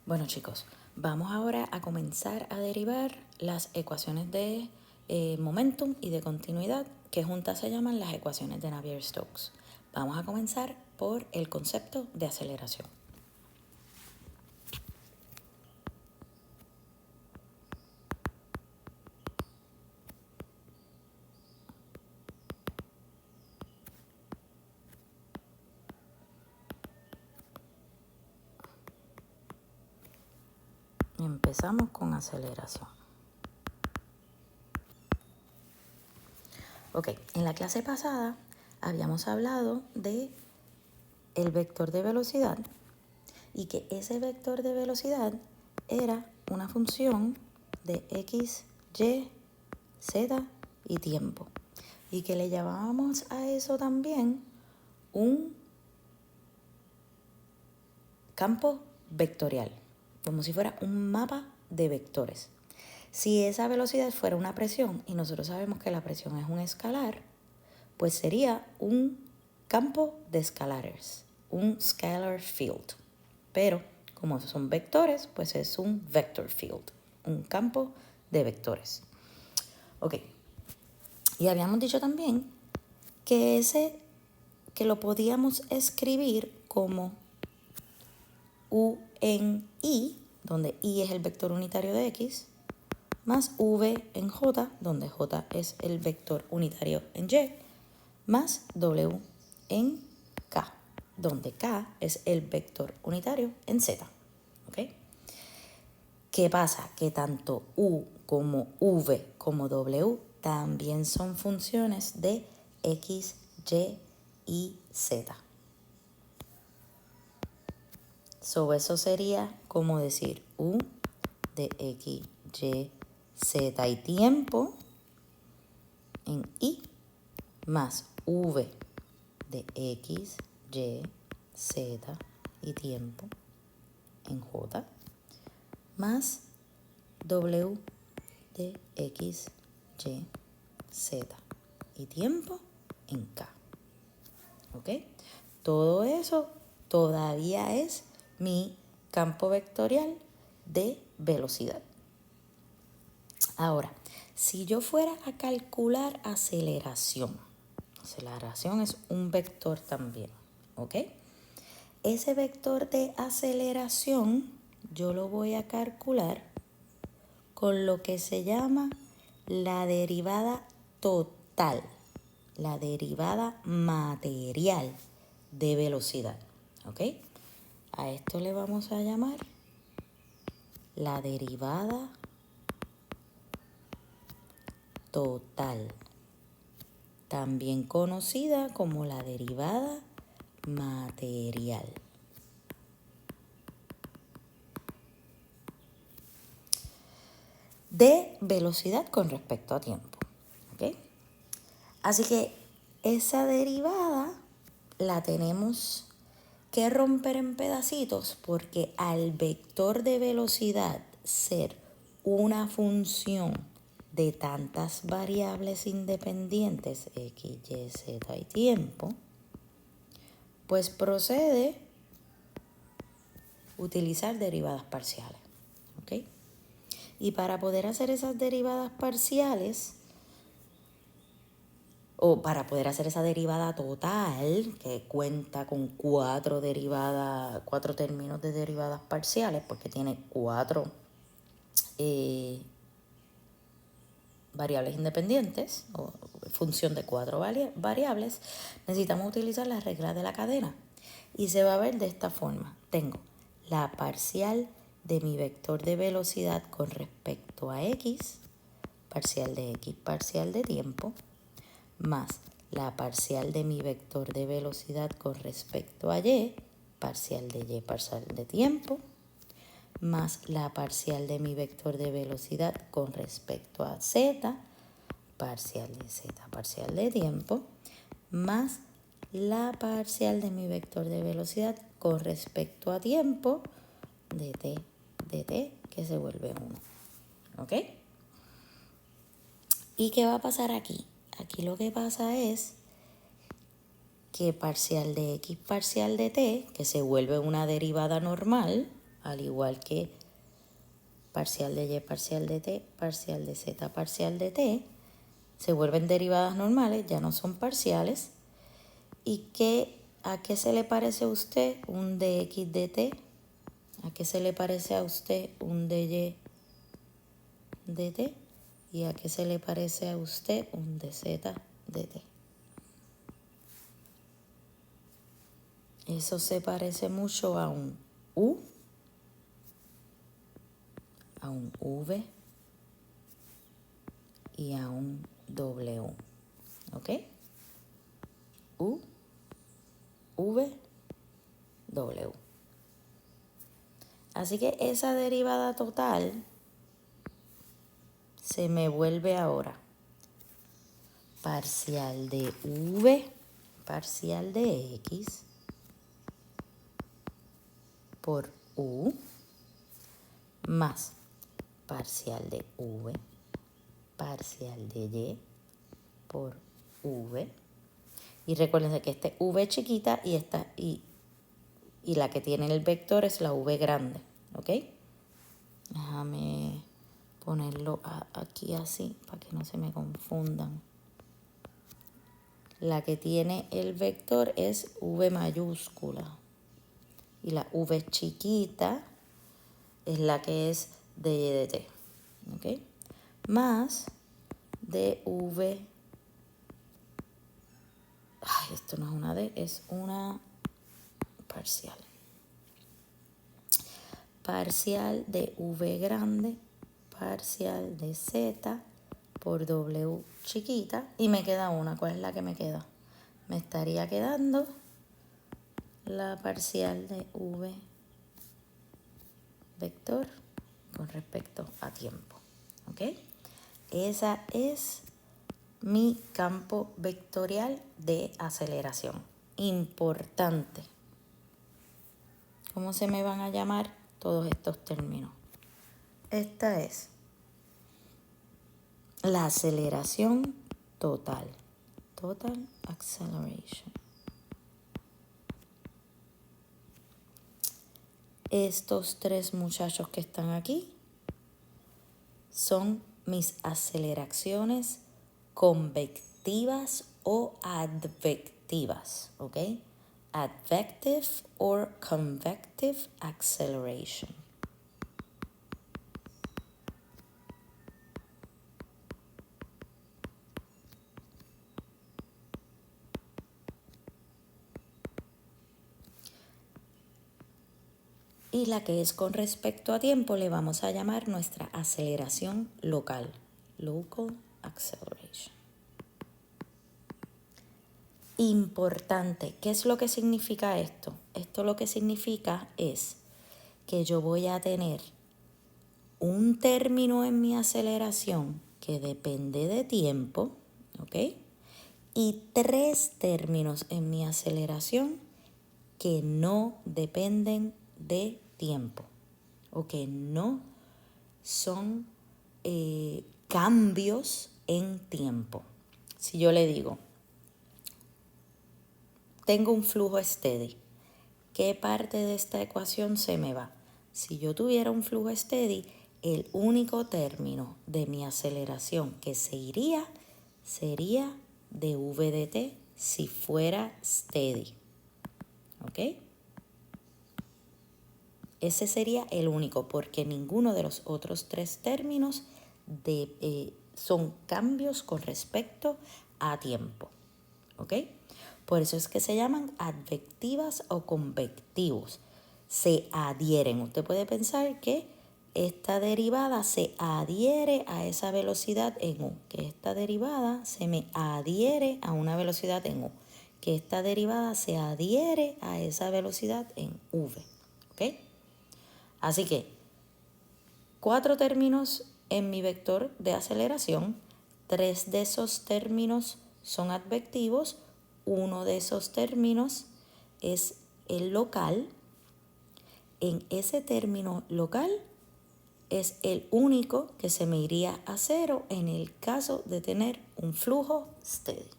Bueno chicos, vamos ahora a comenzar a derivar las ecuaciones de momentum y de continuidad que juntas se llaman las ecuaciones de Navier-Stokes. Vamos a comenzar por el concepto de aceleración. Empezamos con aceleración. Ok, en la clase pasada habíamos hablado de el vector de velocidad y que ese vector de velocidad era una función de x, y, z y tiempo. Y que le llamábamos a eso también un campo vectorial, como si fuera un mapa de vectores. Si esa velocidad fuera una presión, y nosotros sabemos que la presión es un escalar, pues sería un campo de escalares, un scalar field. Pero como son vectores, pues es un vector field, un campo de vectores. Ok, y habíamos dicho también que lo podíamos escribir como U en I, donde I es el vector unitario de X, más V en J, donde J es el vector unitario en Y, más W en K, donde K es el vector unitario en Z. ¿Ok? ¿Qué pasa? Que tanto U como V como W también son funciones de X, Y Z. Eso sería como decir U de X, Y, Z y tiempo en I más V de X, Y, Z y tiempo en J más W de X, Y, Z y tiempo en K. ¿Ok? Todo eso todavía es mi campo vectorial de velocidad. Ahora, si yo fuera a calcular aceleración es un vector también, ¿ok? Ese vector de aceleración yo lo voy a calcular con lo que se llama la derivada total, la derivada material de velocidad, ¿ok? A esto le vamos a llamar la derivada total, también conocida como la derivada material. De velocidad con respecto a tiempo, ¿ok? Así que esa derivada la tenemos que romper en pedacitos porque al vector de velocidad ser una función de tantas variables independientes, X, Y, Z y tiempo, pues procede utilizar derivadas parciales, ¿ok? Y para poder hacer esas derivadas parciales, o para poder hacer esa derivada total, que cuenta con cuatro términos de derivadas parciales, porque tiene cuatro variables independientes, o función de cuatro variables, necesitamos utilizar la regla de la cadena. Y se va a ver de esta forma. Tengo la parcial de mi vector de velocidad con respecto a X, parcial de X, parcial de tiempo, más la parcial de mi vector de velocidad con respecto a Y, parcial de Y, parcial de tiempo, más la parcial de mi vector de velocidad con respecto a Z, parcial de Z, parcial de tiempo, más la parcial de mi vector de velocidad con respecto a tiempo de t, que se vuelve 1. ¿Ok? ¿Y qué va a pasar aquí? Aquí lo que pasa es que parcial de X, parcial de t, que se vuelve una derivada normal, al igual que parcial de y, parcial de t, parcial de z, parcial de t, se vuelven derivadas normales, ya no son parciales. ¿Y a qué se le parece a usted un dx dt? ¿A qué se le parece a usted un dy dt? ¿Y a qué se le parece a usted un dz dt? Eso se parece mucho a un u, a un v y a un w. ¿Ok? U, v, w. Así que esa derivada total se me vuelve ahora parcial de v, parcial de x por u más parcial de v, parcial de y por v. Y recuérdense que esta es v chiquita y la que tiene el vector es la v grande. ¿Ok? Déjame ponerlo aquí así para que no se me confundan. La que tiene el vector es v mayúscula. Y la v chiquita es la que es dy dt. ¿Ok? Más dv. Ay, esto no es una d, es una parcial. Parcial de v grande, parcial de z por w chiquita. Y me queda una. ¿Cuál es la que me queda? Me estaría quedando la parcial de v vector con respecto a tiempo. ¿Ok? Esa es mi campo vectorial de aceleración. Importante. ¿Cómo se me van a llamar todos estos términos? Esta es la aceleración total. Total acceleration. Estos tres muchachos que están aquí son mis aceleraciones convectivas o advectivas, ¿ok? Advective or convective acceleration. Y la que es con respecto a tiempo le vamos a llamar nuestra aceleración local, local acceleration. Importante, ¿qué es lo que significa esto? Esto lo que significa es que yo voy a tener un término en mi aceleración que depende de tiempo, ¿ok? Y tres términos en mi aceleración que no dependen de tiempo o que no son cambios en tiempo. Si yo le digo, tengo un flujo steady, ¿qué parte de esta ecuación se me va? Si yo tuviera un flujo steady, el único término de mi aceleración que se iría sería de v de t si fuera steady. ¿Ok? Ese sería el único, porque ninguno de los otros tres términos son cambios con respecto a tiempo. ¿Ok? Por eso es que se llaman advectivas o convectivos. Se adhieren. Usted puede pensar que esta derivada se adhiere a esa velocidad en u, que esta derivada se me adhiere a una velocidad en u, que esta derivada se adhiere a esa velocidad en v. ¿Ok? Así que 4 términos en mi vector de aceleración, 3 de esos términos son advectivos, uno de esos términos es el local. En ese término local es el único que se me iría a cero en el caso de tener un flujo steady.